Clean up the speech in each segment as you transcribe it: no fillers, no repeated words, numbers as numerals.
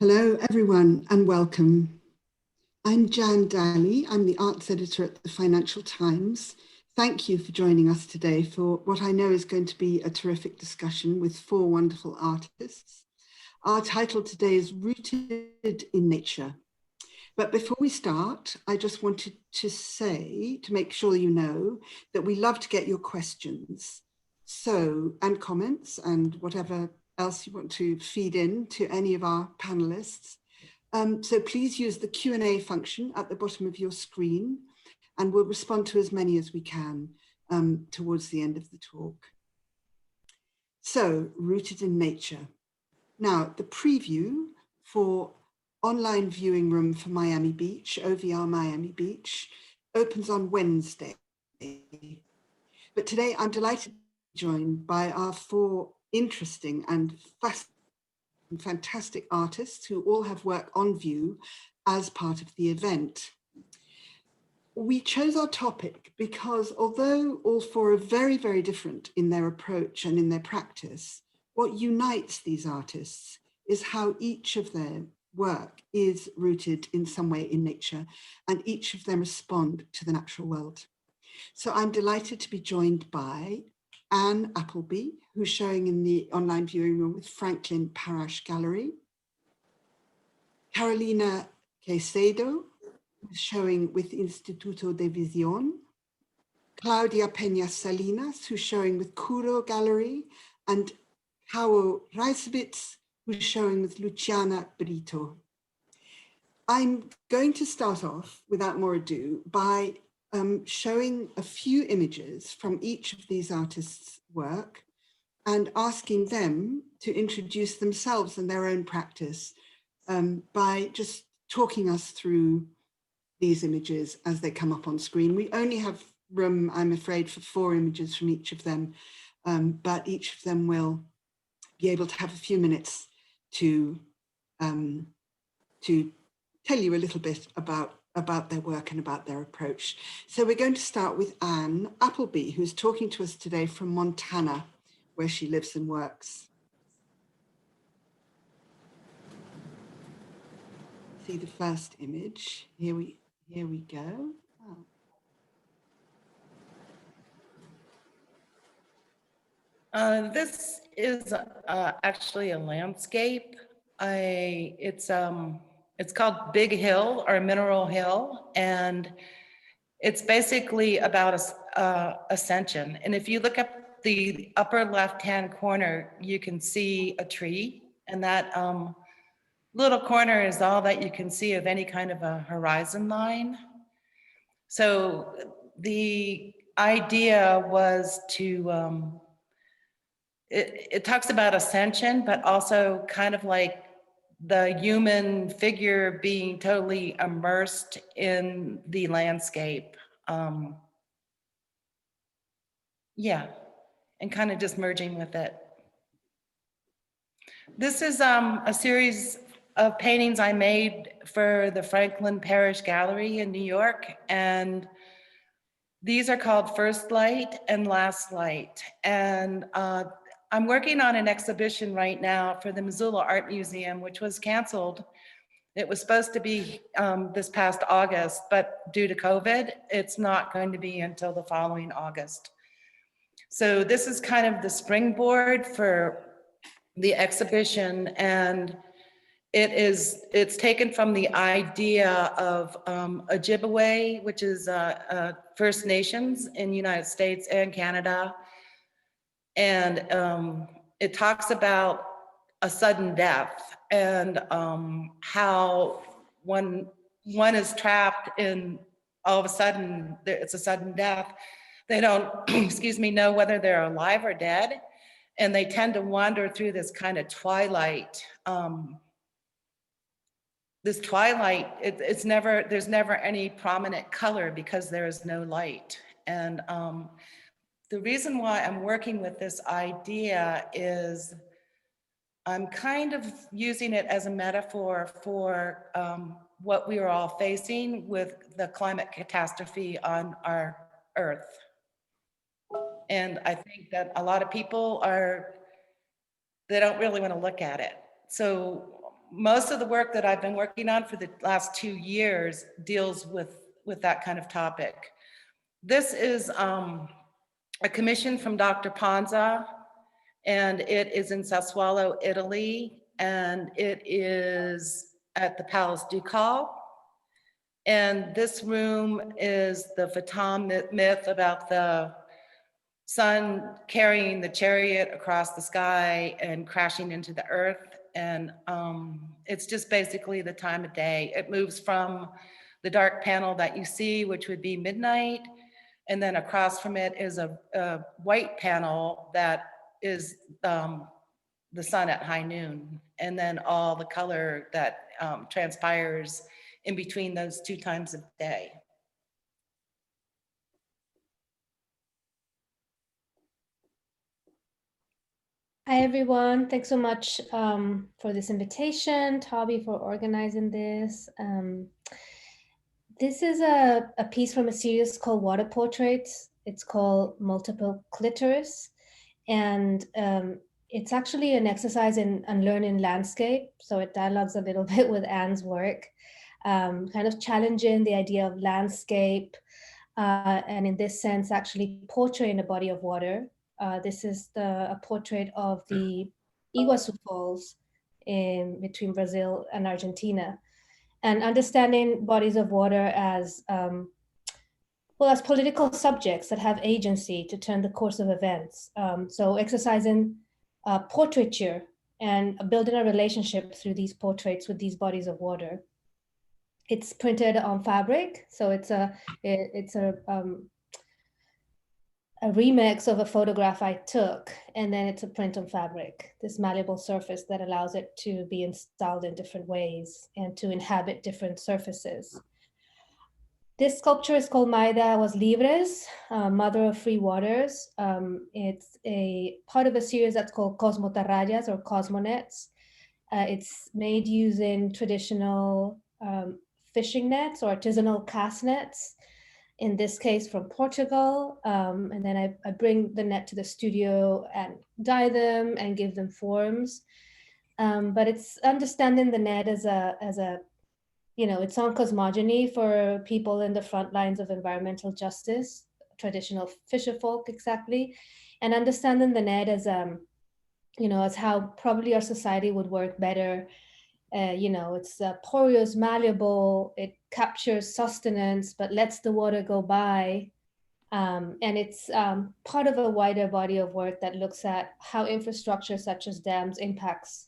Hello, everyone, and welcome. I'm Jan Dalley. I'm the arts editor at the Financial Times. Thank you for joining us today for what I know is going to be a terrific discussion with four wonderful artists. Our title today is Rooted in Nature. But before we start, I just wanted to say, to make sure you know, that we love to get your questions. And comments and whatever else you want to feed in to any of our panelists. So please use the Q&A function at the bottom of your screen, and we'll respond to as many as we can towards the end of the talk. So, Rooted in Nature. Now, the preview for online viewing room for Miami Beach, OVR Miami Beach, opens on Wednesday. But today I'm delighted to be joined by our four interesting and fantastic artists who all have work on view as part of the event. We chose our topic because although all four are very, very different in their approach and in their practice, what unites these artists is how each of their work is rooted in some way in nature, and each of them respond to the natural world. So I'm delighted to be joined by Anne Appleby, who's showing in the online viewing room with Franklin Parash Gallery. Carolina Caycedo, who's showing with Instituto de Visión. Claudia Peña Salinas, who's showing with Curo Gallery, and Caio Reisewitz, who's showing with Luciana Brito. I'm going to start off, without more ado, by showing a few images from each of these artists' work and asking them to introduce themselves and their own practice by just talking us through these images as they come up on screen. We only have room, I'm afraid, for 4 images from each of them, but each of them will be able to have a few minutes to tell you a little bit about their work and about their approach. So we're going to start with Anne Appleby, who's talking to us today from Montana, where she lives and works. See the first image. Here we go. Oh. This is actually a landscape. It's called Big Hill or Mineral Hill, and it's basically about ascension. And if you look up the upper left-hand corner, you can see a tree, and that little corner is all that you can see of any kind of a horizon line. So the idea was to it talks about ascension, but also kind of like the human figure being totally immersed in the landscape. Yeah, and kind of just merging with it. This is a series of paintings I made for the Franklin Parish Gallery in New York, and these are called First Light and Last Light. And I'm working on an exhibition right now for the Missoula Art Museum, which was canceled. It was supposed to be this past August, but due to COVID, it's not going to be until the following August. So this is kind of the springboard for the exhibition, and it's taken from the idea of Ojibwe, which is First Nations in the United States and Canada. And it talks about a sudden death and how when one is trapped in all of a sudden, it's a sudden death. They don't, excuse me, know whether they're alive or dead. And they tend to wander through this kind of twilight. This twilight, there's never any prominent color because there is no light. And the reason why I'm working with this idea is I'm kind of using it as a metaphor for what we are all facing with the climate catastrophe on our Earth. And I think that a lot of people they don't really want to look at it. So most of the work that I've been working on for the last 2 years deals with that kind of topic. This is a commission from Dr. Panza, and it is in Sassuolo, Italy, and it is at the Palace Ducal. And this room is the Fatam myth about the sun carrying the chariot across the sky and crashing into the earth. And it's just basically the time of day. It moves from the dark panel that you see, which would be midnight, and then across from it is a white panel that is the sun at high noon, and then all the color that transpires in between those 2 times of day. Hi, everyone. Thanks so much for this invitation, Toby, for organizing this. This is a piece from a series called Water Portraits. It's called Multiple Clitoris. And it's actually an exercise in learning landscape. So it dialogues a little bit with Anne's work, kind of challenging the idea of landscape. And in this sense, actually portraying a body of water. This is a portrait of the Iguazu Falls between Brazil and Argentina. And understanding bodies of water as, well, as political subjects that have agency to turn the course of events. So exercising portraiture and building a relationship through these portraits with these bodies of water. It's printed on fabric, so it's a remix of a photograph I took, and then it's a print on fabric, this malleable surface that allows it to be installed in different ways and to inhabit different surfaces. This sculpture is called Mãe de Águas Livres, Mother of Free Waters. It's a part of a series that's called Cosmotarrayas or Cosmonets. It's made using traditional fishing nets or artisanal cast nets, in this case from Portugal. And then I bring the net to the studio and dye them and give them forms. But it's understanding the net as a its own cosmogony for people in the front lines of environmental justice, traditional fisher folk, exactly. And understanding the net as, as how probably our society would work better. It's porous, malleable, it captures sustenance, but lets the water go by. And it's part of a wider body of work that looks at how infrastructure such as dams impacts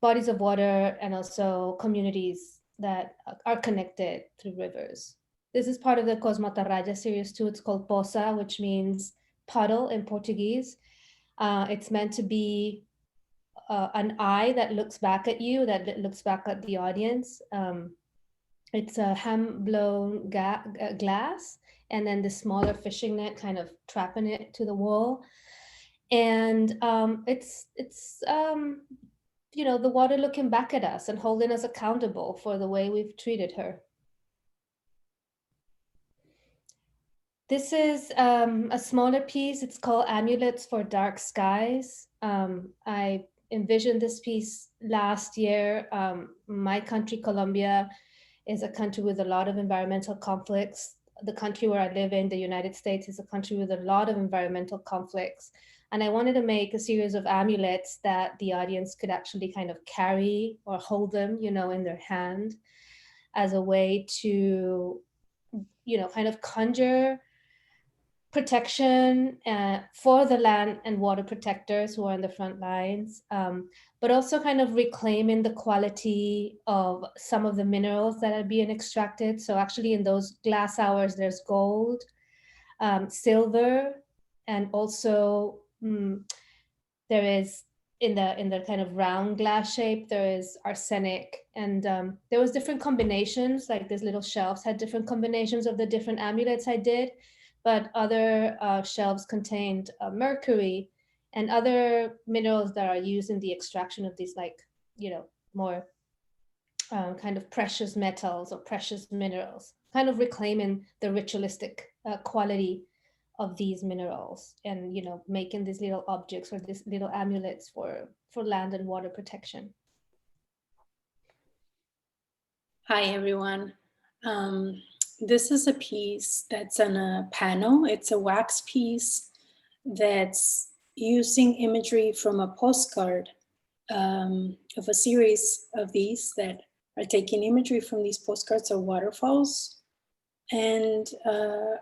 bodies of water and also communities that are connected through rivers. This is part of the Cosmotarraya series too. It's called Poça, which means puddle in Portuguese. It's meant to be an eye that looks back at you, that looks back at the audience. It's a hand-blown glass, and then the smaller fishing net kind of trapping it to the wall. And it's the water looking back at us and holding us accountable for the way we've treated her. This is a smaller piece. It's called Amulets for Dark Skies. I envisioned this piece last year. My country, Colombia, is a country with a lot of environmental conflicts. The country where I live in, the United States, is a country with a lot of environmental conflicts. And I wanted to make a series of amulets that the audience could actually kind of carry or hold them, in their hand as a way to, kind of conjure protection for the land and water protectors who are on the front lines, but also kind of reclaiming the quality of some of the minerals that are being extracted. So actually in those glass hours, there's gold, silver, and also there is in the kind of round glass shape, there is arsenic. And there was different combinations, like these little shelves had different combinations of the different amulets I did. But other shelves contained mercury and other minerals that are used in the extraction of these, more kind of precious metals or precious minerals, kind of reclaiming the ritualistic quality of these minerals and, making these little objects or these little amulets for land and water protection. Hi, everyone. This is a piece that's on a panel. It's a wax piece that's using imagery from a postcard of a series of these that are taking imagery from these postcards of waterfalls. And I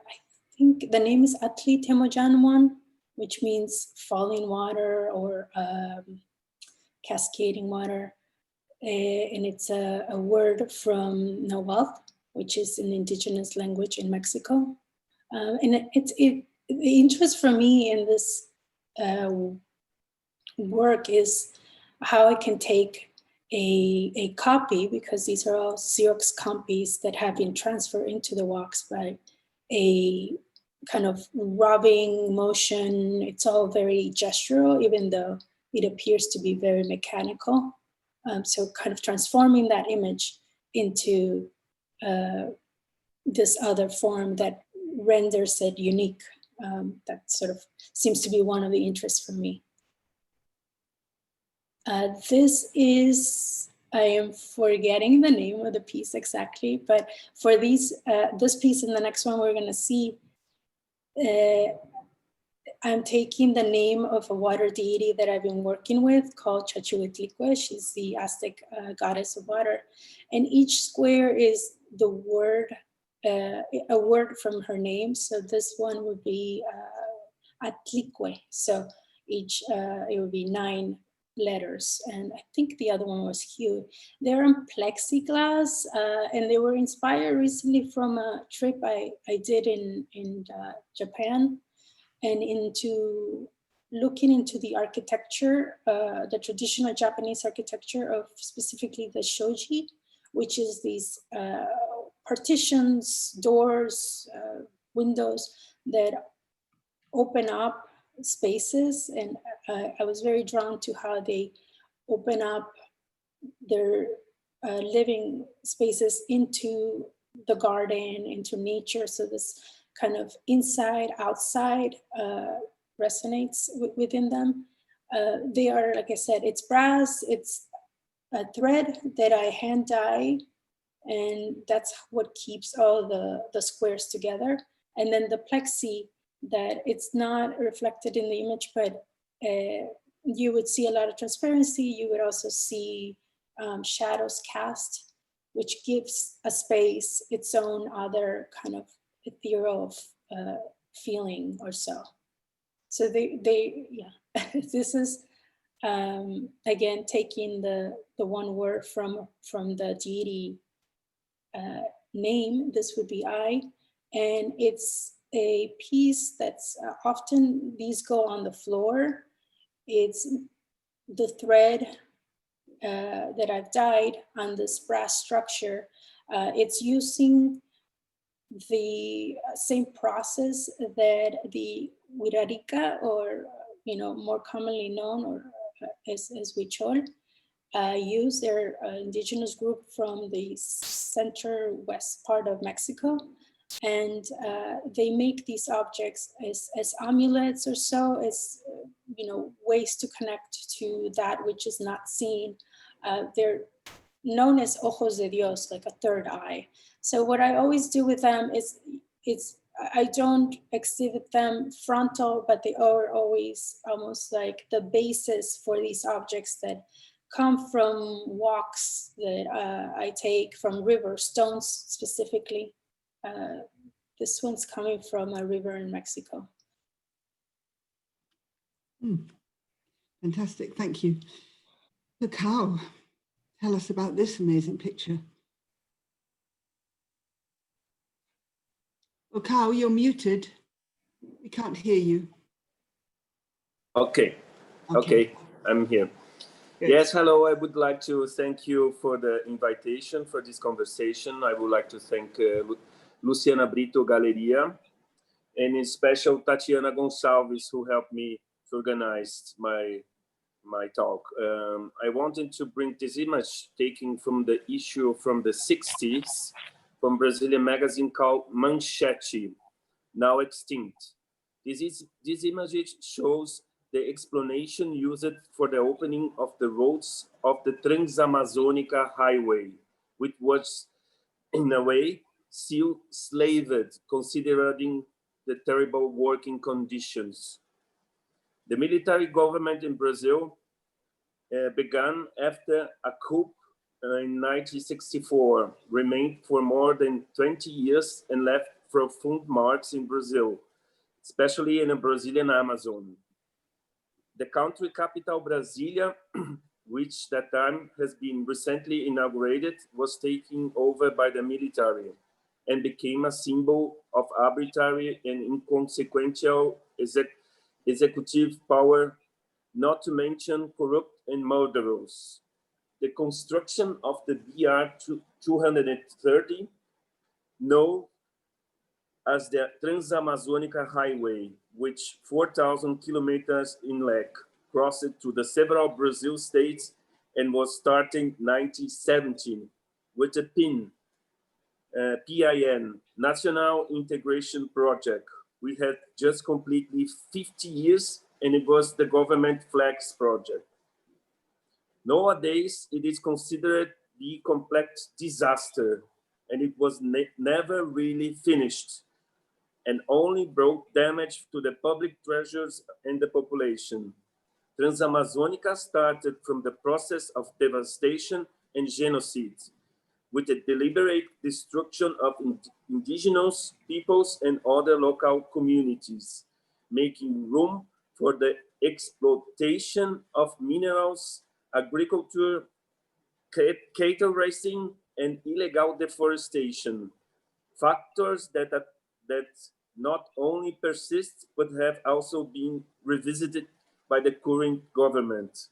think the name is Atli Temojanwan, which means falling water or cascading water. And it's a word from Nahuatl, which is an indigenous language in Mexico. And the interest for me in this work is how I can take a copy, because these are all Xerox copies that have been transferred into the wax by a kind of rubbing motion. It's all very gestural, even though it appears to be very mechanical. So kind of transforming that image into this other form that renders it unique. That sort of seems to be one of the interests for me. This is, I am forgetting the name of the piece exactly, but for these, this piece and the next one we're gonna see, I'm taking the name of a water deity that I've been working with called Chachuetlicue. She's the Aztec goddess of water. And each square is the word, a word from her name. So this one would be Atlicue. So each, it would be 9 letters. And I think the other one was Hue. They're on plexiglass, and they were inspired recently from a trip I did in Japan, and into looking into the architecture, the traditional Japanese architecture of specifically the shoji, which is these partitions, doors, windows that open up spaces. And I was very drawn to how they open up their living spaces into the garden, into nature. So this kind of inside, outside resonates within them. They are, like I said, it's brass, it's a thread that I hand dye, and that's what keeps all the squares together. And then the plexi, that it's not reflected in the image, but you would see a lot of transparency. You would also see shadows cast, which gives a space its own other kind of ethereal feeling or so. So yeah, this is again taking the one word from the deity name. This would be I, and it's a piece that's often these go on the floor. It's the thread that I've dyed on this brass structure. It's using the same process that the Wirarica, or more commonly known or as Huichol, use. They're an indigenous group from the center west part of Mexico, and they make these objects as amulets or so, as ways to connect to that which is not seen. They're known as ojos de Dios, like a third eye. So what I always do with them is I don't exhibit them frontal, but they are always almost like the basis for these objects that come from walks that I take from river, stones specifically. This one's coming from a river in Mexico. Fantastic, thank you. So Caio, tell us about this amazing picture. Oh, Caio, you're muted. We can't hear you. Okay, I'm here. Good. Yes, hello. I would like to thank you for the invitation for this conversation. I would like to thank Luciana Brito Galeria, and in special Tatiana Gonçalves, who helped me to organize my talk. I wanted to bring this image taken from the issue from the 60s from Brazilian magazine called Manchete, now extinct. This image shows the explanation used for the opening of the roads of the Transamazônica Highway, which was, in a way, still slaved, considering the terrible working conditions. The military government in Brazil began after a coup in 1964, remained for more than 20 years and left profound marks in Brazil, especially in the Brazilian Amazon. The country capital, Brasilia, which that time has been recently inaugurated, was taken over by the military and became a symbol of arbitrary and inconsequential executive power, not to mention corrupt and murderers. The construction of the BR-230, known as the Trans-Amazonica Highway, which 4,000 kilometers in length, crossed to the several Brazil states and was starting 1917 with a PIN, National Integration Project. We had just completely 50 years and it was the government flags project. Nowadays, it is considered the complete disaster and it was never really finished and only brought damage to the public treasures and the population. Trans-Amazonica started from the process of devastation and genocide, with the deliberate destruction of indigenous peoples and other local communities, making room for the exploitation of minerals, agriculture, cattle raising, and illegal deforestation, factors that not only persist, but have also been revisited by the current government.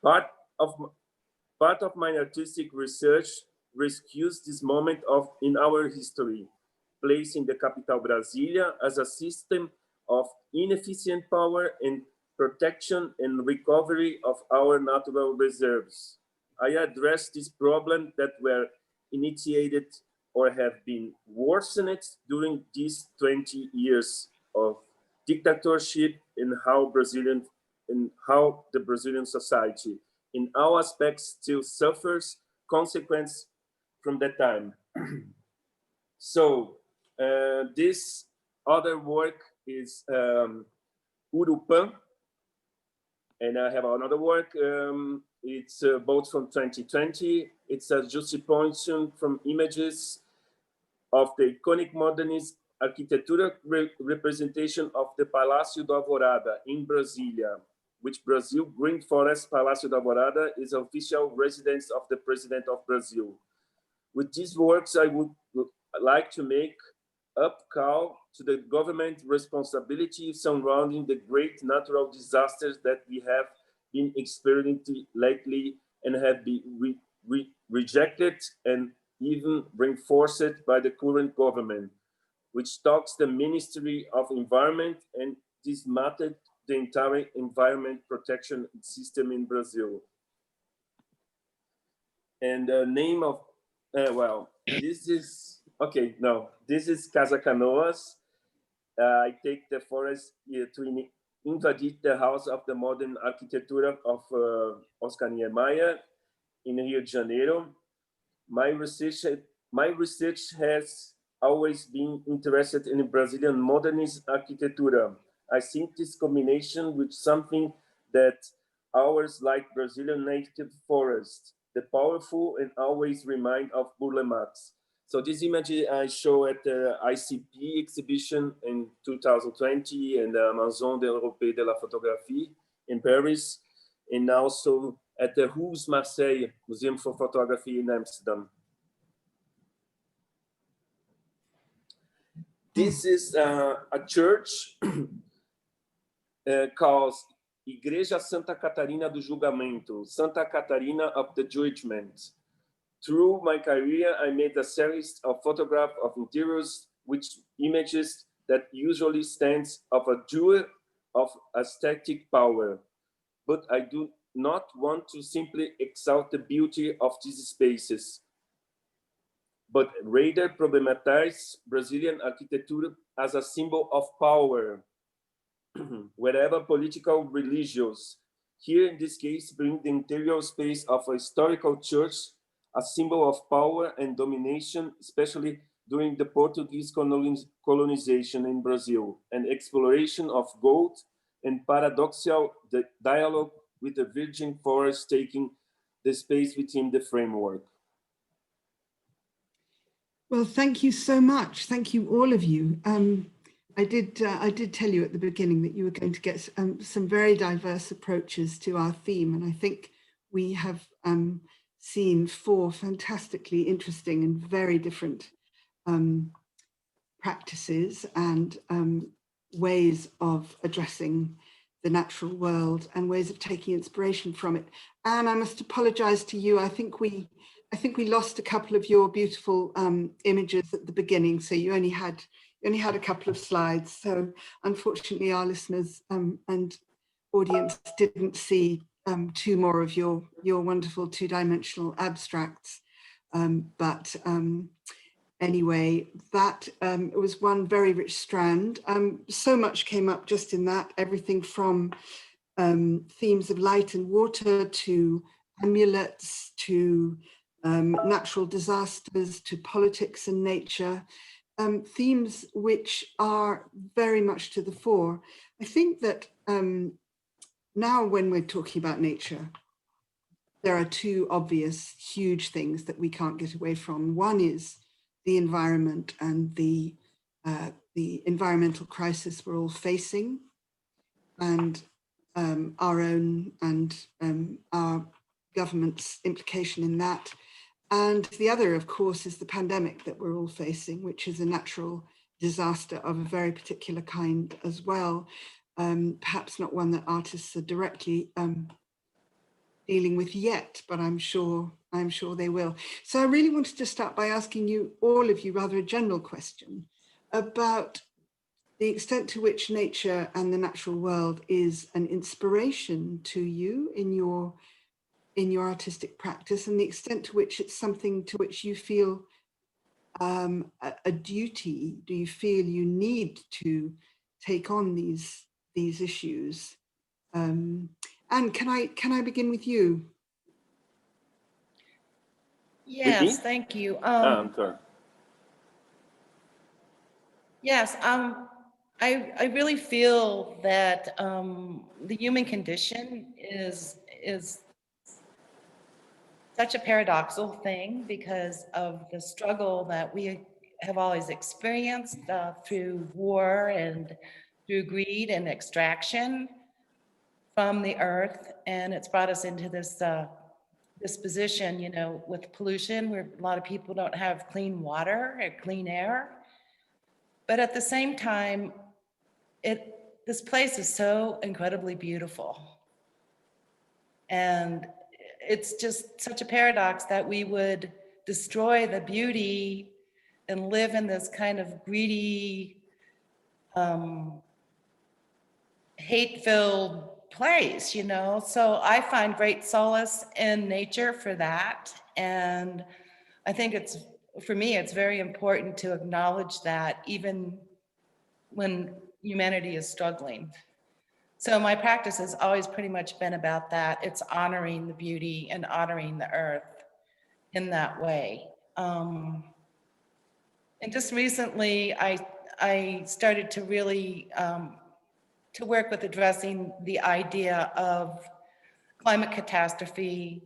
Part of my artistic research rescues this moment in our history, placing the capital Brasilia as a system of inefficient power and protection and recovery of our natural reserves. I address this problem that were initiated or have been worsened during these 20 years of dictatorship and how the Brazilian society in all aspects still suffers consequence from that time. So this other work is Urupã, and I have another work. It's both from 2020. It's a juxtaposition from images of the iconic modernist architectural representation of the Palácio da Alvorada in Brasilia, which Brazil Green Forest Palácio da Alvorada is official residence of the President of Brazil. With these works, I would like to make up call to the government responsibility surrounding the great natural disasters that we have been experiencing lately and have been rejected and even reinforced by the current government, which talks the Ministry of Environment and dismantled the entire environment protection system in Brazil. And the name of, well, this is, okay, no, this is Casa Canoas. I take the forest to invade the house of the modern architecture of Oscar Niemeyer in Rio de Janeiro. My research has always been interested in Brazilian modernist architecture. I think this combination with something that ours like Brazilian native forest, the powerful and always remind of Burle Marx. So this image I show at the ICP exhibition in 2020 and the Maison Européenne de la Photographie in Paris, and also at the Roues Marseille Museum for Photography in Amsterdam. This is a church called Igreja Santa Catarina do Julgamento, Santa Catarina of the Judgment. Through my career, I made a series of photographs of interiors, which images that usually stands of a jewel of aesthetic power. But I do not want to simply exalt the beauty of these spaces, but rather problematize Brazilian architecture as a symbol of power, wherever political, religious, Here, in this case, bring the interior space of a historical church, a symbol of power and domination, especially during the Portuguese colonization in Brazil, and exploration of gold and paradoxical dialogue with the virgin forest taking the space within the framework. Well, thank you so much. Thank you, all of you. I did tell you at the beginning that you were going to get some very diverse approaches to our theme, and I think we have seen 4 fantastically interesting and very different practices and ways of addressing the natural world and ways of taking inspiration from it. And I must apologize to you. I think we lost a couple of your beautiful images at the beginning, so you only had a couple of slides. So unfortunately, our listeners and audience didn't see 2 more of your wonderful 2-dimensional abstracts. Anyway, that was one very rich strand. So much came up just in that, everything from themes of light and water to amulets to natural disasters to politics and nature, themes which are very much to the fore. I think that now when we're talking about nature, there are 2 obvious huge things that we can't get away from. One is the environment and the environmental crisis we're all facing, and our own and our government's implication in that. And the other, of course, is the pandemic that we're all facing, which is a natural disaster of a very particular kind as well. Perhaps not one that artists are directly dealing with yet, but I'm sure they will. So I really wanted to start by asking you, all of you, rather a general question about the extent to which nature and the natural world is an inspiration to you in your artistic practice, and the extent to which it's something to which you feel a duty. Do you feel you need to take on these issues? Anne, can I begin with you? Yes, thank you. I'm sorry. Yes, I really feel that the human condition is such a paradoxical thing because of the struggle that we have always experienced through war and through greed and extraction from the earth, and it's brought us into this this position, you know, with pollution, where a lot of people don't have clean water or clean air. But at the same time, this place is so incredibly beautiful. And it's just such a paradox that we would destroy the beauty and live in this kind of greedy, hate-filled place, you know? So I find great solace in nature for that. And I think for me, it's very important to acknowledge that even when humanity is struggling. So my practice has always pretty much been about that. It's honoring the beauty and honoring the earth in that way. And just recently, I started to really to work with addressing the idea of climate catastrophe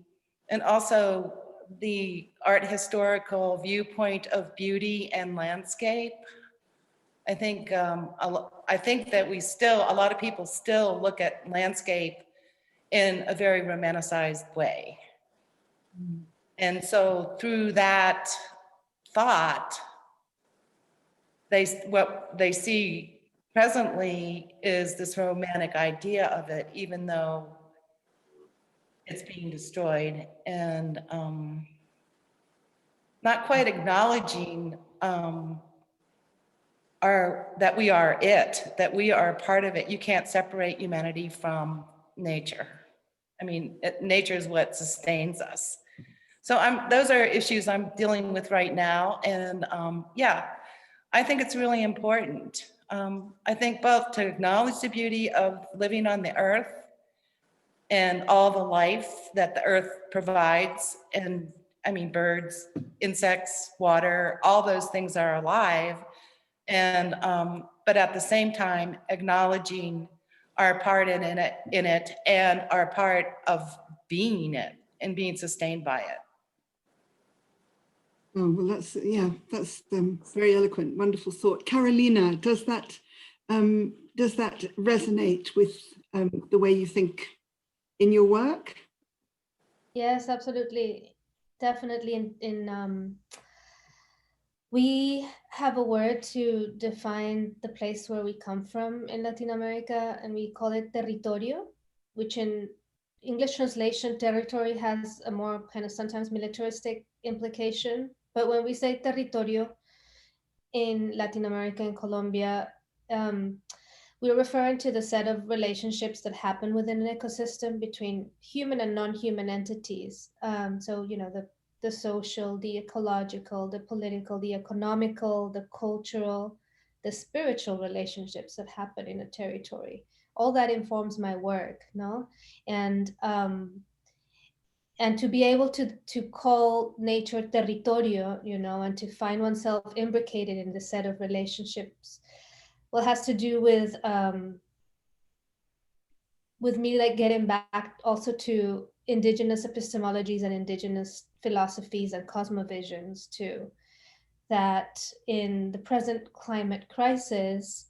and also the art historical viewpoint of beauty and landscape. I think that a lot of people still look at landscape in a very romanticized way. And so through that thought, what they see presently is this romantic idea of it, even though it's being destroyed, and not quite acknowledging that we are that we are part of it. You can't separate humanity from nature. I mean, nature is what sustains us. So those are issues I'm dealing with right now. And yeah, I think it's really important. I think both to acknowledge the beauty of living on the earth and all the life that the earth provides. And I mean, birds, insects, water, all those things are alive. And, but at the same time, acknowledging our part in it and our part of being it and being sustained by it. Oh, well, that's very eloquent, wonderful thought. Carolina, does that resonate with the way you think in your work? Yes, absolutely. Definitely we have a word to define the place where we come from in Latin America, and we call it territorio, which in English translation, territory has a more kind of sometimes militaristic implication. But when we say territorio in Latin America and Colombia, we're referring to the set of relationships that happen within an ecosystem between human and non-human entities. So, you know, the social, the ecological, the political, the economical, the cultural, the spiritual relationships that happen in a territory. All that informs my work, no? And to be able to call nature territorio, you know, and to find oneself imbricated in the set of relationships, well, has to do with me like getting back also to indigenous epistemologies and indigenous philosophies and cosmovisions too, that in the present climate crisis,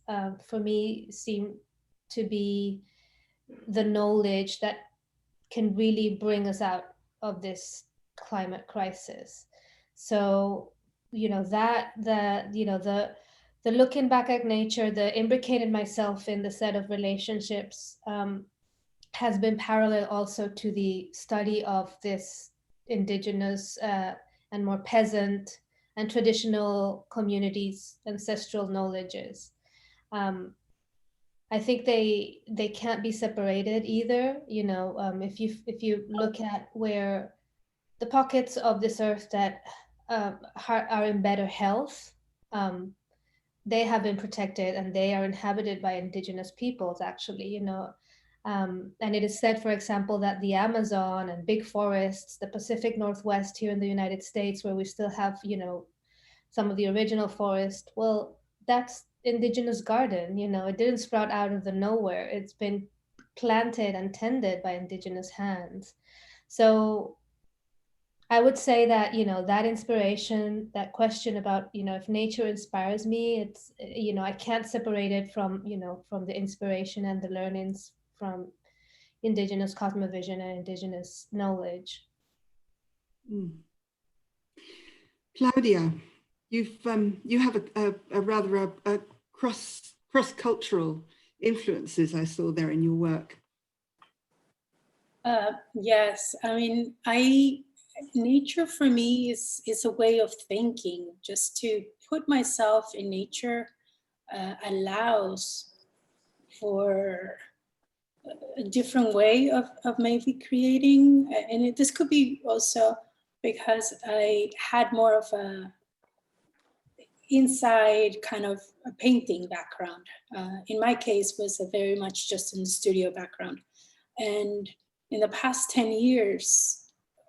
for me, seem to be the knowledge that can really bring us out of this climate crisis. So, you know, the looking back at nature, the imbricated myself in the set of relationships has been parallel also to the study of this indigenous and more peasant and traditional communities, ancestral knowledges. I think they can't be separated either. You know, if you look at where the pockets of this earth that are in better health, they have been protected and they are inhabited by indigenous peoples, actually, you know. And it is said, for example, that the Amazon and big forests, the Pacific Northwest here in the United States, where we still have, you know, some of the original forest, well, that's indigenous garden, you know, it didn't sprout out of the nowhere. It's been planted and tended by indigenous hands. So I would say that, you know, that inspiration, that question about, you know, if nature inspires me, it's, you know, I can't separate it from, you know, from the inspiration and the learnings from indigenous cosmovision and indigenous knowledge. Claudia, you have a rather cross-cultural influences I saw there in your work. Yes, I mean, nature for me is a way of thinking. Just to put myself in nature allows for a different way of maybe creating. And this could be also because I had more of a inside kind of a painting background. In my case, was a very much just in the studio background. And in the past 10 years,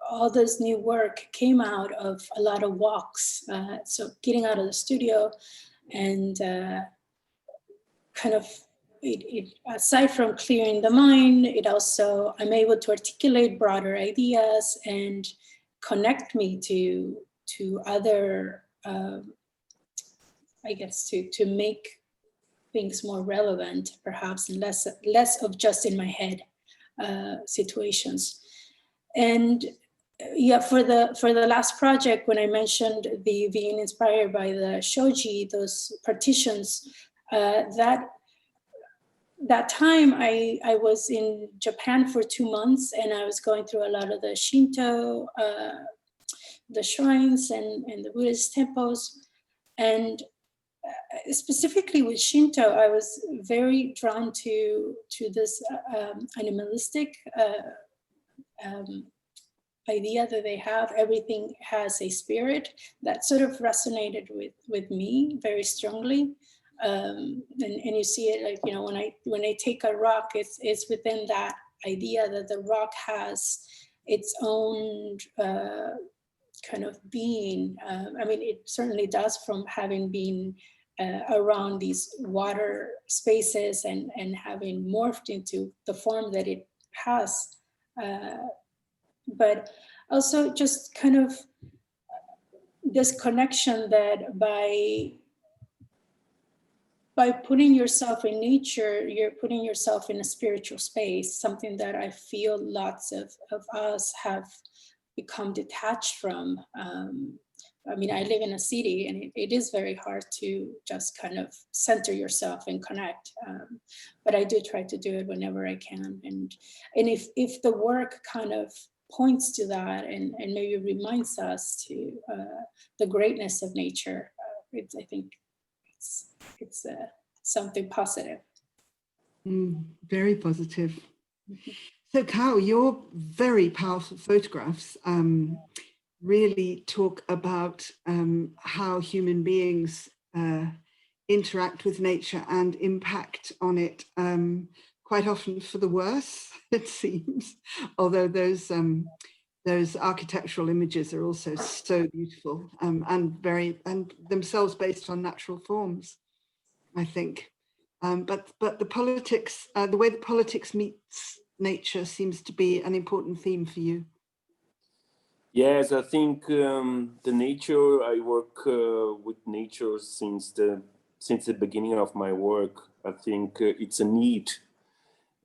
all this new work came out of a lot of walks. So getting out of the studio and kind of, aside from clearing the mind, it also, I'm able to articulate broader ideas and connect me to other, I guess, to make things more relevant, perhaps, and less of just in my head situations. And yeah, for the last project, when I mentioned the being inspired by the shoji, those partitions, that time I was in Japan for 2 months, and I was going through a lot of the Shinto, the shrines and the Buddhist temples. And specifically with Shinto, I was very drawn to this animalistic idea that they have. Everything has a spirit. That sort of resonated with me very strongly. And you see it, like, you know, when I take a rock, it's within that idea that the rock has its own kind of being. I mean, it certainly does from having been around these water spaces and having morphed into the form that it has. But also just kind of this connection that by putting yourself in nature, you're putting yourself in a spiritual space, something that I feel lots of us have become detached from. I mean, I live in a city and it is very hard to just kind of center yourself and connect. But I do try to do it whenever I can. And if the work kind of points to that and maybe reminds us to the greatness of nature, I think it's something positive. Very positive. So Caio, your very powerful photographs really talk about how human beings interact with nature and impact on it, quite often for the worse, it seems, although those architectural images are also so beautiful and themselves based on natural forms, I think. But the politics, the way the politics meets nature seems to be an important theme for you. Yes, I think the nature, I work with nature since the beginning of my work. I think it's a need,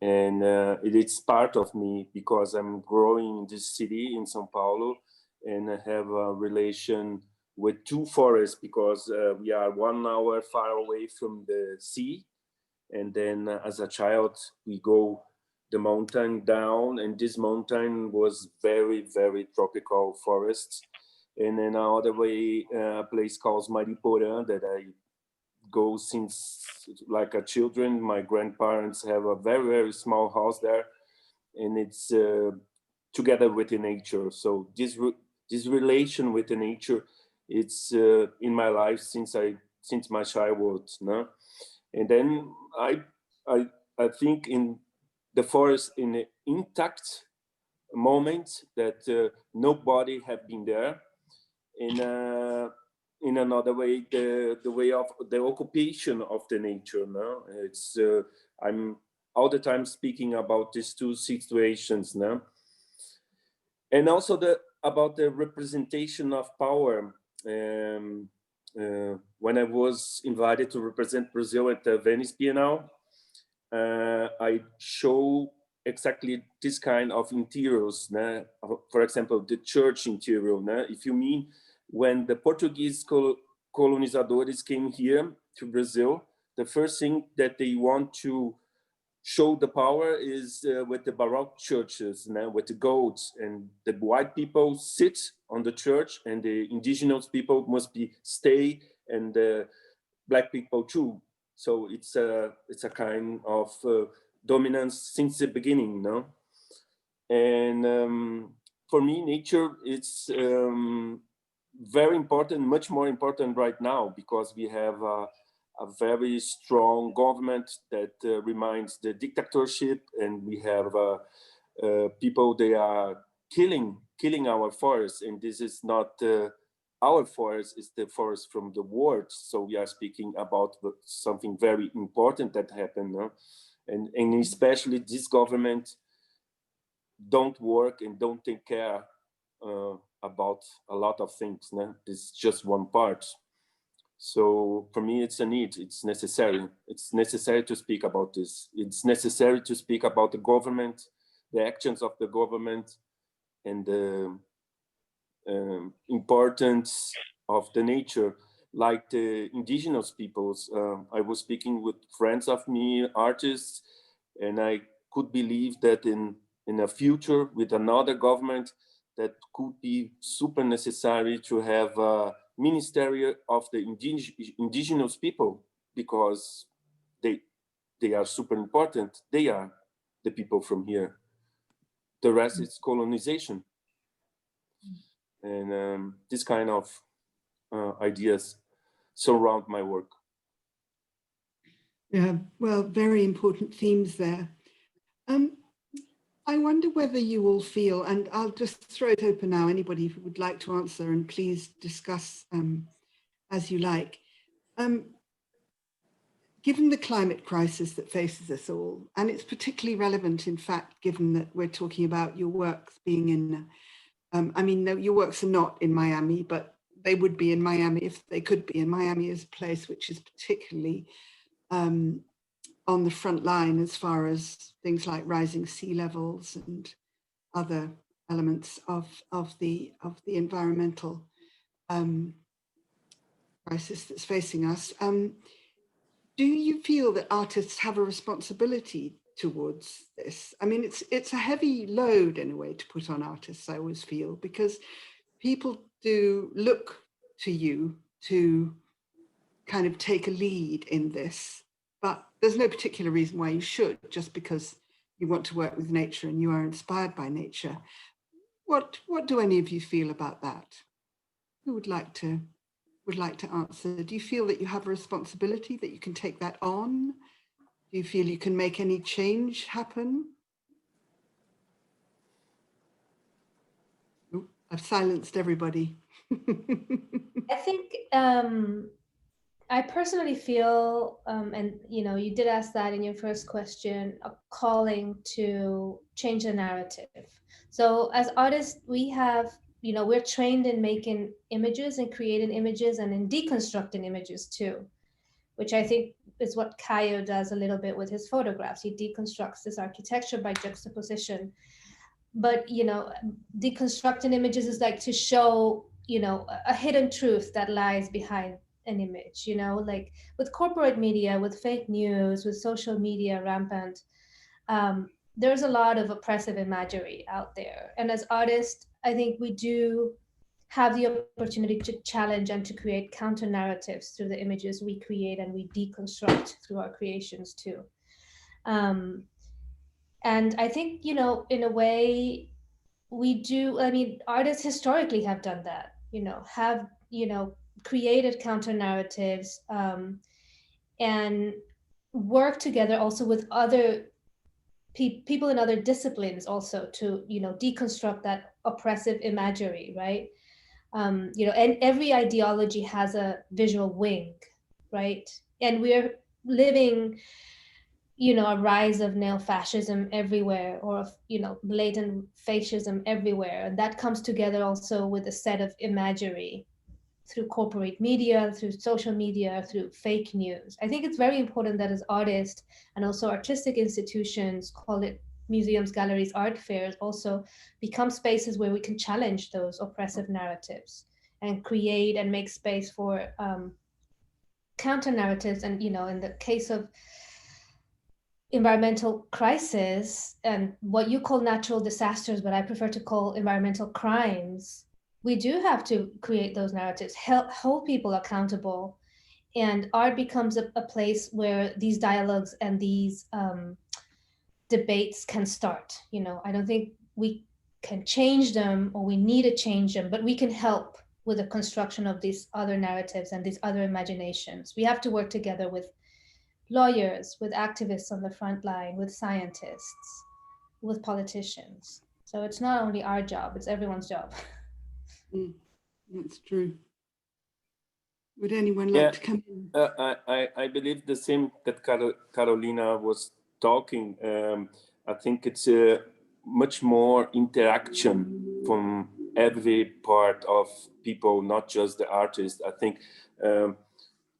and it's part of me because I'm growing in this city in São Paulo, and I have a relation with two forests because we are 1 hour far away from the sea. And then as a child, we go the mountain down, and this mountain was very, very tropical forests. And then another way, a place called Mariporã that I go since like a children. My grandparents have a very, very small house there, and it's together with the nature. So this relation with the nature, it's in my life since my childhood, no? And then I think in the forest in an intact moment that nobody have been there. In another way, the way of the occupation of the nature. No, it's I'm all the time speaking about these two situations. No, and also about the representation of power. When I was invited to represent Brazil at the Venice Biennale, I show exactly this kind of interiors. For example, the church interior. If you mean when the Portuguese colonizadores came here to Brazil, the first thing that they want to show the power is with the Baroque churches, with the goats, and the white people sit on the church and the indigenous people must stay, and the black people too. So it's a kind of dominance since the beginning, no? And for me, nature is very important, much more important right now, because we have a very strong government that reminds the dictatorship, and we have people, they are killing our forests, and this is not our forest, it's the forest from the world. So we are speaking about something very important that happened, no? And especially this government don't work and don't take care about a lot of things. No? This is just one part. So for me, it's a need, it's necessary. It's necessary to speak about this. It's necessary to speak about the government, the actions of the government, and the importance of the nature, like the indigenous peoples. I was speaking with friends of me, artists, and I could believe that in a future with another government, that could be super necessary to have a ministry of the indigenous people, because they are super important. They are the people from here. The rest is colonization. And this kind of ideas surround my work. Yeah, well, very important themes there. I wonder whether you all feel, and I'll just throw it open now, anybody who would like to answer, and please discuss as you like. Given the climate crisis that faces us all, and it's particularly relevant, in fact, given that we're talking about your works being in, I mean, no, your works are not in Miami, but they would be in Miami if they could be. And Miami is a place which is particularly on the front line as far as things like rising sea levels and other elements of the environmental crisis that's facing us. Do you feel that artists have a responsibility towards this? I mean, it's a heavy load in a way to put on artists, I always feel, because people do look to you to kind of take a lead in this, but there's no particular reason why you should, just because you want to work with nature and you are inspired by nature. What do any of you feel about that? Who would like to answer? Do you feel that you have a responsibility, that you can take that on? Do you feel you can make any change happen? Ooh, I've silenced everybody. I think I personally feel, and you did ask that in your first question, a calling to change the narrative. So as artists, we have, we're trained in making images and creating images and in deconstructing images too, which I think is what Caio does a little bit with his photographs. He deconstructs this architecture by juxtaposition. But, deconstructing images is like to show, a hidden truth that lies behind an image, like with corporate media, with fake news, with social media rampant. There's a lot of oppressive imagery out there. And as artists, I think we do have the opportunity to challenge and to create counter narratives through the images we create and we deconstruct through our creations too. And I think, in a way, we do, I mean, artists historically have done that, have, created counter narratives and work together also with other people in other disciplines also to, deconstruct that oppressive imagery, right? And every ideology has a visual wing, right? And we're living, a rise of neo-fascism everywhere, or blatant fascism everywhere. And that comes together also with a set of imagery through corporate media, through social media, through fake news. I think it's very important that as artists and also artistic institutions, call it museums, galleries, art fairs, also become spaces where we can challenge those oppressive narratives and create and make space for counter narratives. And, in the case of environmental crisis and what you call natural disasters, but I prefer to call environmental crimes, we do have to create those narratives, hold people accountable, and art becomes a place where these dialogues and these debates can start. I don't think we can change them or we need to change them, but we can help with the construction of these other narratives and these other imaginations. We have to work together with lawyers, with activists on the front line, with scientists, with politicians. So it's not only our job, it's everyone's job. That's true. Would anyone like to come in? I believe the same that Carolina was talking. I think it's a much more interaction from every part of people, not just the artist. I think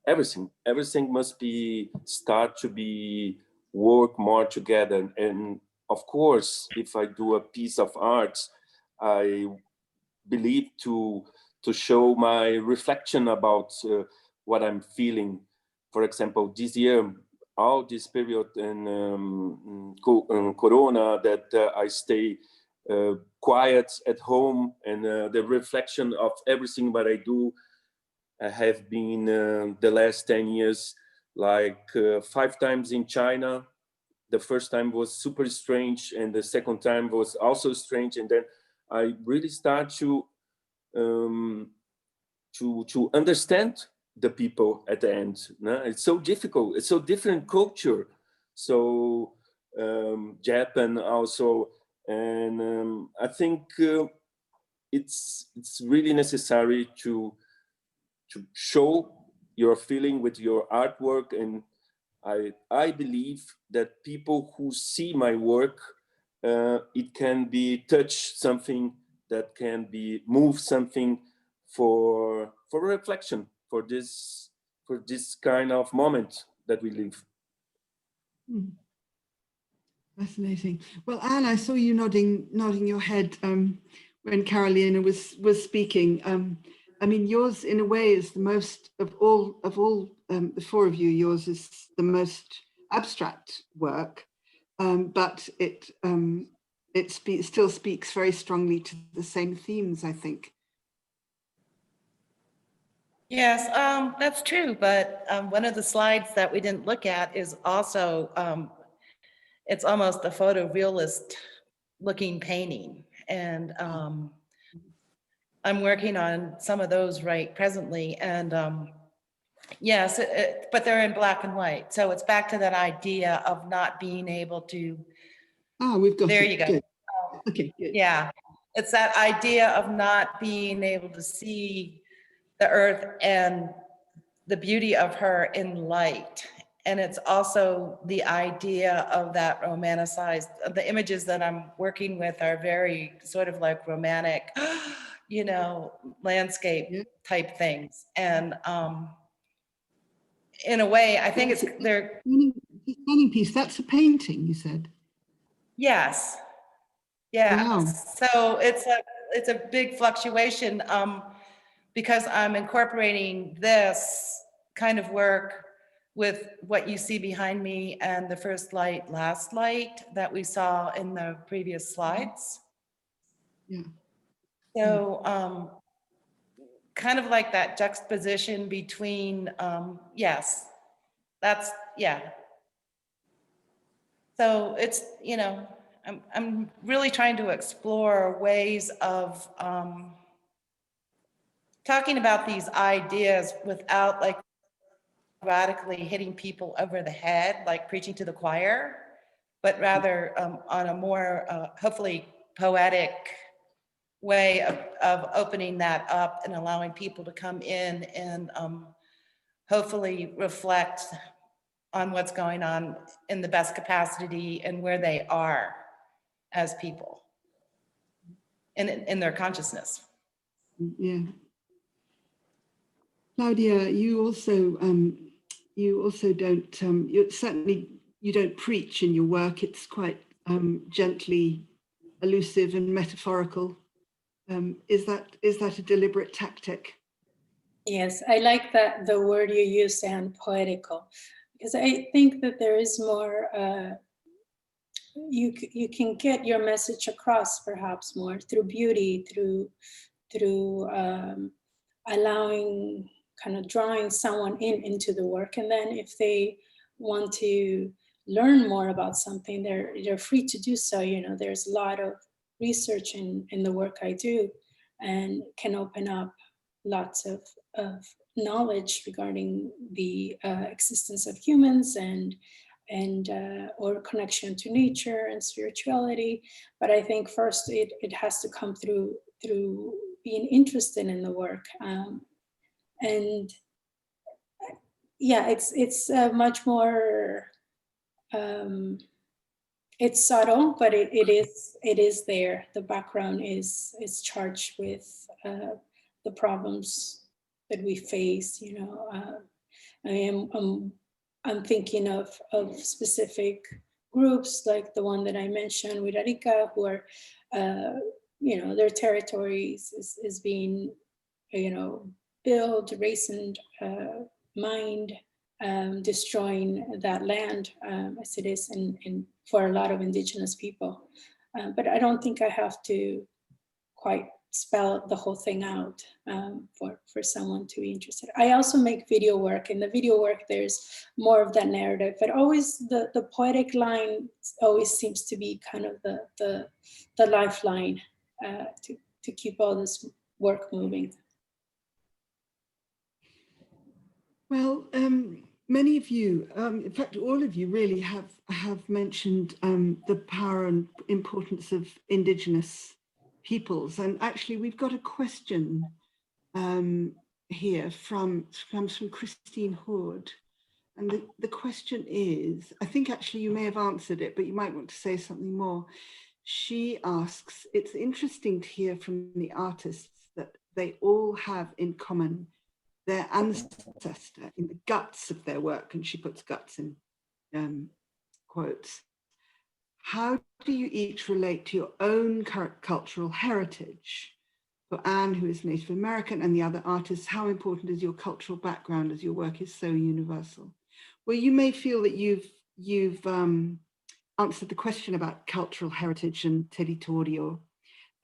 everything must start to be work more together. And of course, if I do a piece of art, I believe to show my reflection about what I'm feeling. For example, this year, all this period in Corona, that I stay quiet at home, and the reflection of everything that I do. I have been the last 10 years, like 5 times in China. The first time was super strange, and the second time was also strange. And then I really start to understand the people at the end. No? It's so difficult. It's so different culture. So Japan also And I think it's really necessary to show your feeling with your artwork, and I believe that people who see my work, it can be touch something, that can be move something for reflection, for this kind of moment that we live. Fascinating. Well, Anne, I saw you nodding your head when Carolina was speaking. I mean, yours, in a way, is the most of all the four of you. Yours is the most abstract work, but it still speaks very strongly to the same themes, I think. Yes, that's true. But one of the slides that we didn't look at is also, it's almost a photorealist looking painting. And I'm working on some of those right presently. And yes, but they're in black and white. So it's back to that idea of not being able to. Ah, we've got there it. you go. Good. Okay, good. Yeah, it's that idea of not being able to see the earth and the beauty of her in light. And it's also the idea of that romanticized, the images that I'm working with are very sort of like romantic, you know, landscape type things. And in a way, I think they're stunning piece. That's a painting, you said. Yes. Yeah. Wow. So it's a big fluctuation because I'm incorporating this kind of work with what you see behind me and the first light, last light that we saw in the previous slides. Yeah. So kind of like that juxtaposition between, yes, that's, yeah. So it's, you know, I'm really trying to explore ways of talking about these ideas without like radically hitting people over the head, like preaching to the choir, but rather on a more hopefully poetic way of opening that up and allowing people to come in and hopefully reflect on what's going on in the best capacity and where they are as people in their consciousness. Yeah. Claudia, you also don't you don't preach in your work. It's quite gently elusive and metaphorical. Is that a deliberate tactic? Yes, I like the word you use, and poetical, because I think that there is more. You can get your message across perhaps more through beauty, through allowing, kind of drawing someone into the work, and then if they want to learn more about something, they're free to do so. You know, there's a lot of research in the work I do, and can open up lots of knowledge regarding the existence of humans and or connection to nature and spirituality. But I think first it has to come through being interested in the work. And yeah, it's much more, it's subtle, but it is there. The background is charged with the problems that we face. You know, I'm thinking of specific groups like the one that I mentioned with Arica, who are, you know, their territories is being, you know, built, razed, mined, destroying that land as it is for a lot of indigenous people. But I don't think I have to quite spell the whole thing out for someone to be interested. I also make video work. In the video work, there's more of that narrative, but always the poetic line always seems to be kind of the lifeline to keep all this work moving. Well, Many of you, in fact, all of you really have mentioned the power and importance of Indigenous peoples. And actually, we've got a question here comes from Christine Hoard. And the question is, I think actually you may have answered it, but you might want to say something more. She asks, it's interesting to hear from the artists that they all have in common their ancestor in the guts of their work, and she puts guts in quotes. How do you each relate to your own cultural heritage? For Anne, who is Native American, and the other artists, how important is your cultural background as your work is so universal? Well, you may feel that you've answered the question about cultural heritage and territorio,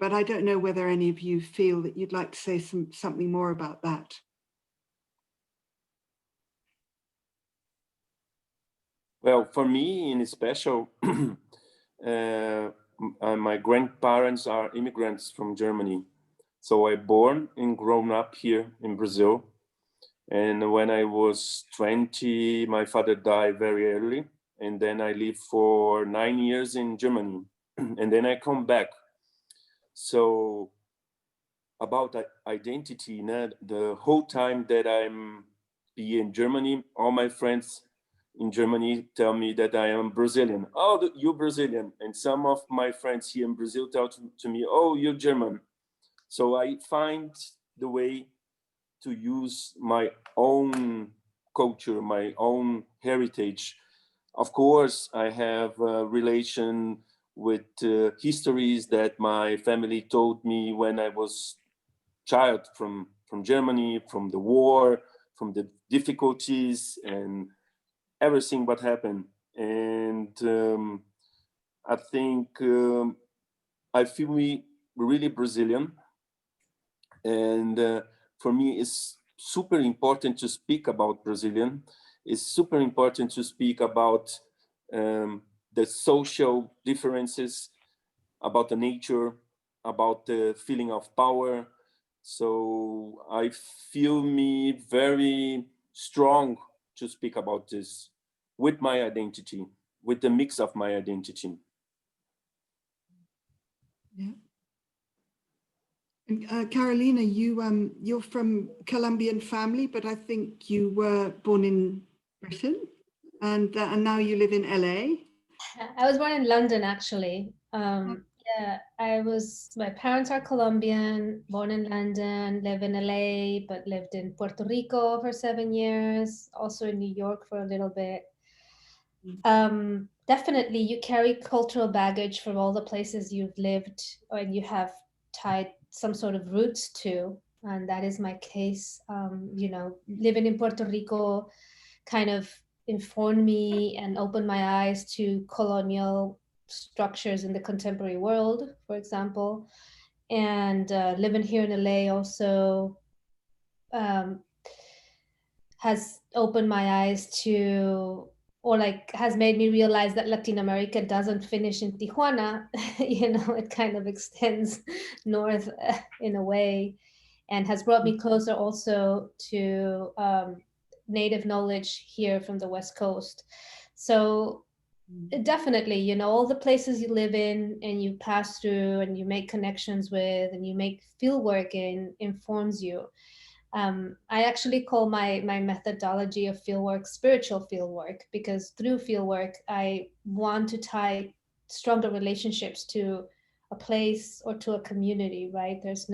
but I don't know whether any of you feel that you'd like to say something more about that. Well, for me in special, my grandparents are immigrants from Germany. So I born and grown up here in Brazil. And when I was 20, my father died very early. And then I lived for 9 years in Germany. And then I come back. So about identity, the whole time that I'm in Germany, all my friends in Germany tell me that I am Brazilian. Oh, you're Brazilian. And some of my friends here in Brazil tell to me, oh, you're German. So I find the way to use my own culture, my own heritage. Of course, I have a relation with histories that my family told me when I was child from Germany, from the war, from the difficulties and everything what happened. And I think I feel me really Brazilian. And for me, it's super important to speak about Brazilian. It's super important to speak about the social differences, about the nature, about the feeling of power. So I feel me very strong to speak about this with my identity, with the mix of my identity. Yeah. And Carolina, you're from Colombian family, but I think you were born in Britain, and now you live in LA. I was born in London, actually. Yeah, my parents are Colombian, born in London, live in LA, but lived in Puerto Rico for 7 years, also in New York for a little bit. Definitely, you carry cultural baggage from all the places you've lived, and you have tied some sort of roots to, and that is my case. Living in Puerto Rico kind of informed me and opened my eyes to colonial structures in the contemporary world, for example. And living here in LA also has opened my eyes to, or has made me realize that Latin America doesn't finish in Tijuana. It kind of extends north in a way, and has brought me closer also to native knowledge here from the West Coast. So definitely, all the places you live in and you pass through and you make connections with and you make fieldwork in informs you. I actually call my methodology of fieldwork spiritual fieldwork, because through fieldwork, I want to tie stronger relationships to a place or to a community, right? There's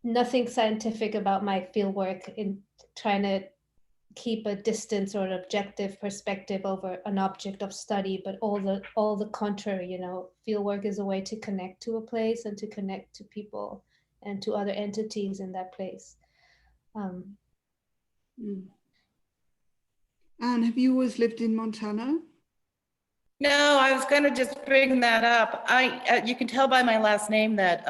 nothing scientific about my fieldwork in trying to keep a distance or an objective perspective over an object of study, but all the contrary. Fieldwork is a way to connect to a place and to connect to people and to other entities in that place. Anne, have you always lived in Montana? No, I was going to just bring that up. You can tell by my last name that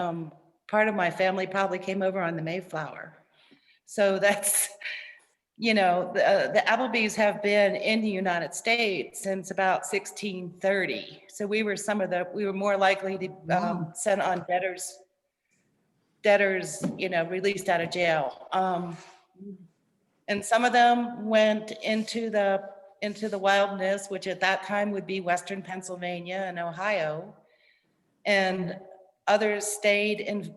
part of my family probably came over on the Mayflower. So that's, the Applebys have been in the United States since about 1630. So we were more likely to send on debtors, released out of jail. And some of them went into the wilderness, which at that time would be Western Pennsylvania and Ohio. And others stayed in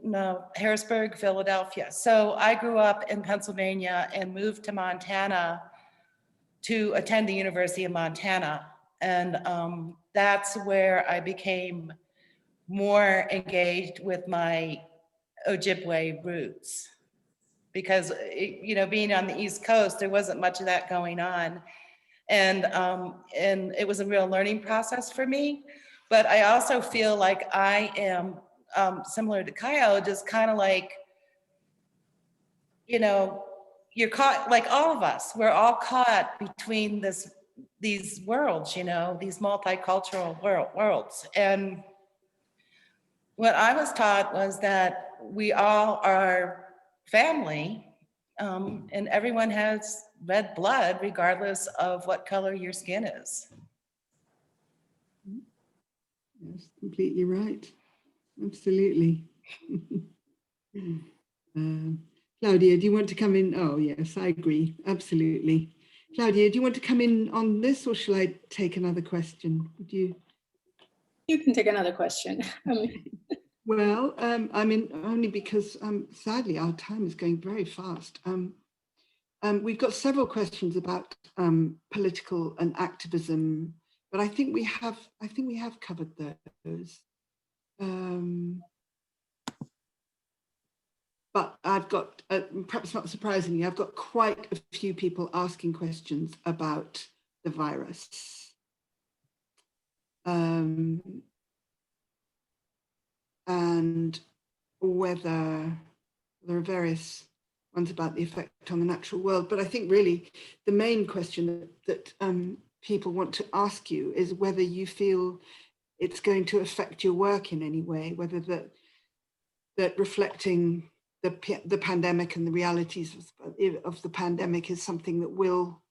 Harrisburg, Philadelphia. So I grew up in Pennsylvania and moved to Montana to attend the University of Montana. And that's where I became more engaged with my Ojibwe roots. Because, you know, being on the East Coast, there wasn't much of that going on. And it was a real learning process for me. But I also feel like I am similar to Caio, just kind of like, you know, you're caught, like all of us, we're all caught between these worlds, you know, these multicultural worlds. And what I was taught was that we all are family, and everyone has red blood regardless of what color your skin is. That's completely right. Absolutely. Claudia, do you want to come in? Oh, yes, I agree. Absolutely. Claudia, do you want to come in on this, or shall I take another question? Would you? You can take another question. Well, I mean, only because sadly our time is going very fast. We've got several questions about political and activism, but I think we have covered those. But I've got, perhaps not surprisingly, I've got quite a few people asking questions about the virus. And whether there are various ones about the effect on the natural world. But I think really the main question that people want to ask you is whether you feel it's going to affect your work in any way, whether that reflecting the pandemic and the realities of the pandemic is something that will,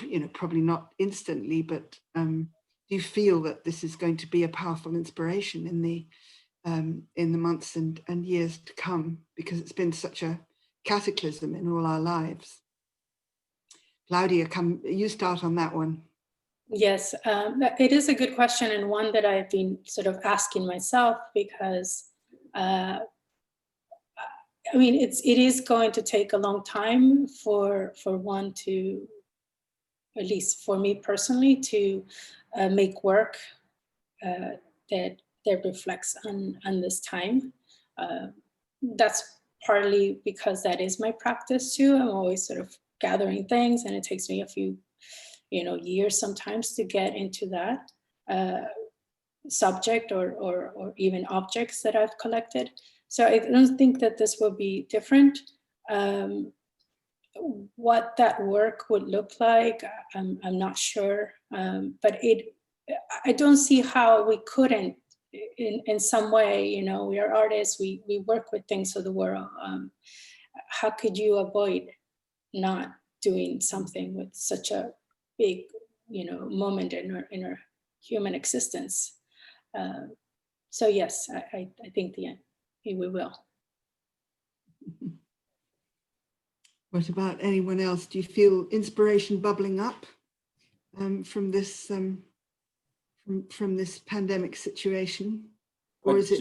you know, probably not instantly, but do you feel that this is going to be a powerful inspiration in the months and years to come, because it's been such a cataclysm in all our lives? Claudia, you start on that one. Yes, it is a good question, and one that I've been sort of asking myself, because I mean, it is going to take a long time for one to, at least for me personally, to make work that reflects on this time. That's partly because that is my practice too. I'm always sort of gathering things, and it takes me a few, you know, years sometimes to get into that subject or even objects that I've collected. So I don't think that this will be different. What that work would look like, I'm not sure, but I don't see how we couldn't, in some way, you know, we are artists, we work with things of the world. How could you avoid not doing something with such a big, you know, moment in our human existence? So yes, I think we will. What about anyone else? Do you feel inspiration bubbling up from this from this pandemic situation, or is it,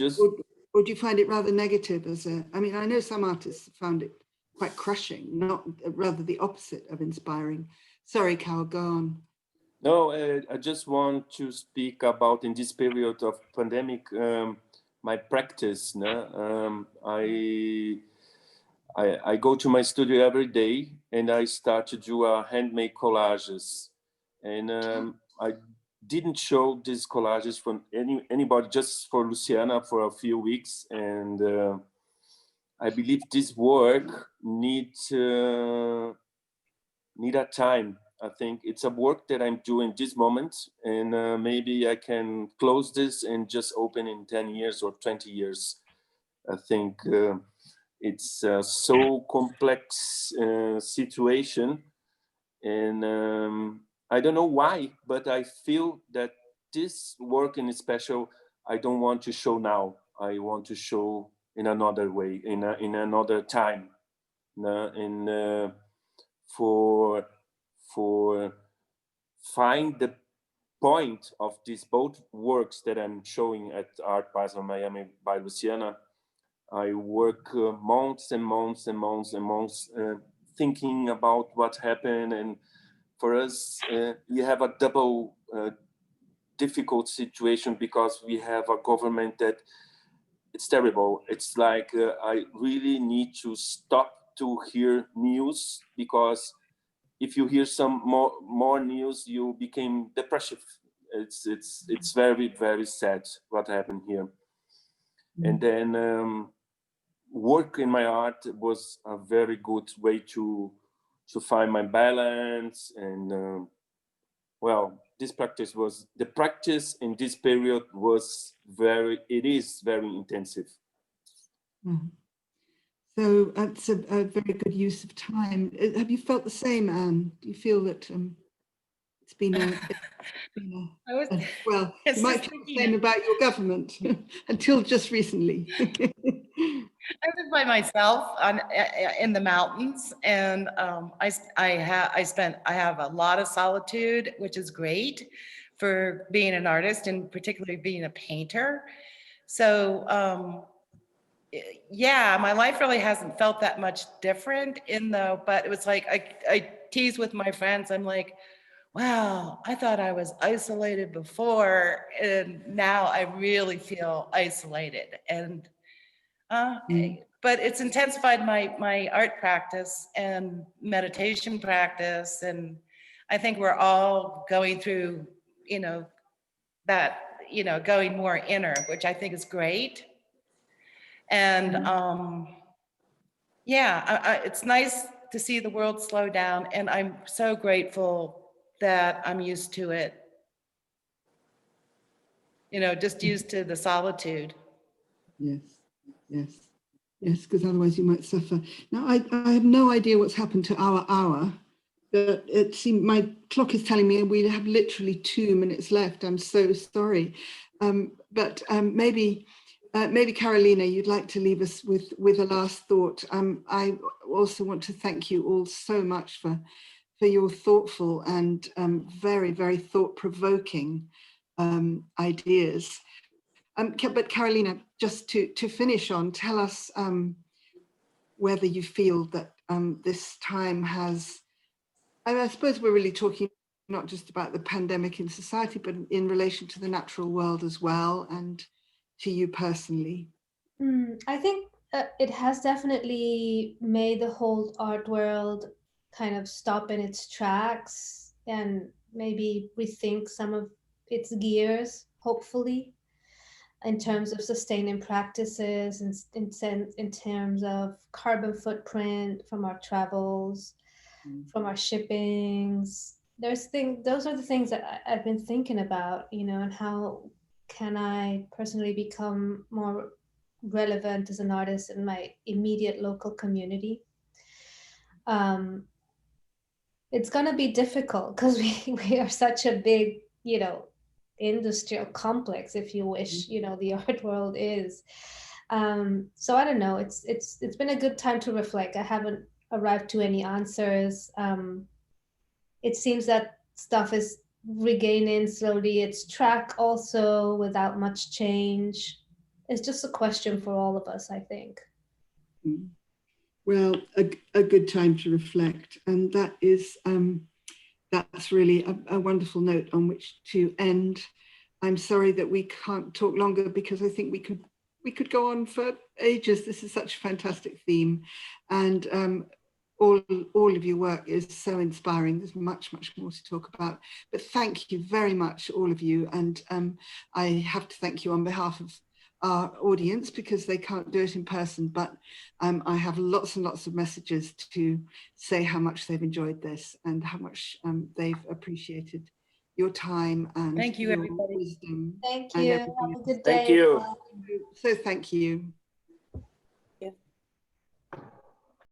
or do you find it rather negative? I mean, I know some artists found it quite crushing, not rather the opposite of inspiring. Sorry, Caio, go on. No, I just want to speak about, in this period of pandemic, my practice. I go to my studio every day, and I start to do handmade collages. And I didn't show these collages from anybody, just for Luciana for a few weeks. And I believe this work needs a time. I think it's a work that I'm doing this moment, and maybe I can close this and just open in 10 years or 20 years. I think it's a so complex situation, and I don't know why, but I feel that this work in special, I don't want to show now. I want to show in another way, in another time. for find the point of these both works that I'm showing at Art Basel Miami by Luciana. I work months and months and months and months thinking about what happened, and for us we have a double difficult situation because we have a government that it's terrible. It's like I really need to stop to hear news, because if you hear some more news, you become depressive. It's very, very sad what happened here. And then work in my art was a very good way to find my balance. And well, the practice in this period it is very intensive. Mm. So that's a very good use of time. Have you felt the same, Anne? Do you feel that it's been well, you might feel the same about your government until just recently. I live by myself in the mountains, and I have a lot of solitude, which is great for being an artist and particularly being a painter. So yeah, my life really hasn't felt that much different but it was like I tease with my friends. I'm like, wow, I thought I was isolated before, and now I really feel isolated. And but it's intensified my art practice and meditation practice, and I think we're all going through, that, going more inner, which I think is great. And yeah, it's nice to see the world slow down, and I'm so grateful that I'm used to it. Just used to the solitude. Yes, yes, yes, because otherwise you might suffer. Now, I have no idea what's happened to our hour. But it seemed my clock is telling me we have literally 2 minutes left. I'm so sorry. But maybe Carolina, you'd like to leave us with a last thought. I also want to thank you all so much for your thoughtful and very, very thought-provoking ideas. But Carolina, just to finish on, tell us whether you feel that this time has, I suppose we're really talking not just about the pandemic in society, but in relation to the natural world as well, and to you personally. I think it has definitely made the whole art world kind of stop in its tracks and maybe rethink some of its gears, hopefully, in terms of sustaining practices and in terms of carbon footprint from our travels, from our shippings. Those are the things that I've been thinking about, and how can I personally become more relevant as an artist in my immediate local community. It's going to be difficult because we are such a big, industrial complex, if you wish, the art world is. So I don't know, it's been a good time to reflect. I haven't arrived to any answers. It seems that stuff is regaining slowly its track also without much change. It's just a question for all of us, I think. Well, a good time to reflect, and that's really a wonderful note on which to end. I'm sorry that we can't talk longer, because I think we could go on for ages. This is such a fantastic theme, and all of your work is so inspiring. There's much more to talk about, but thank you very much, all of you. And I have to thank you on behalf of our audience, because they can't do it in person, but I have lots and lots of messages to say how much they've enjoyed this and how much they've appreciated your time and Thank you, your everybody. wisdom. Thank you. Have a good day. Thank you. So thank you.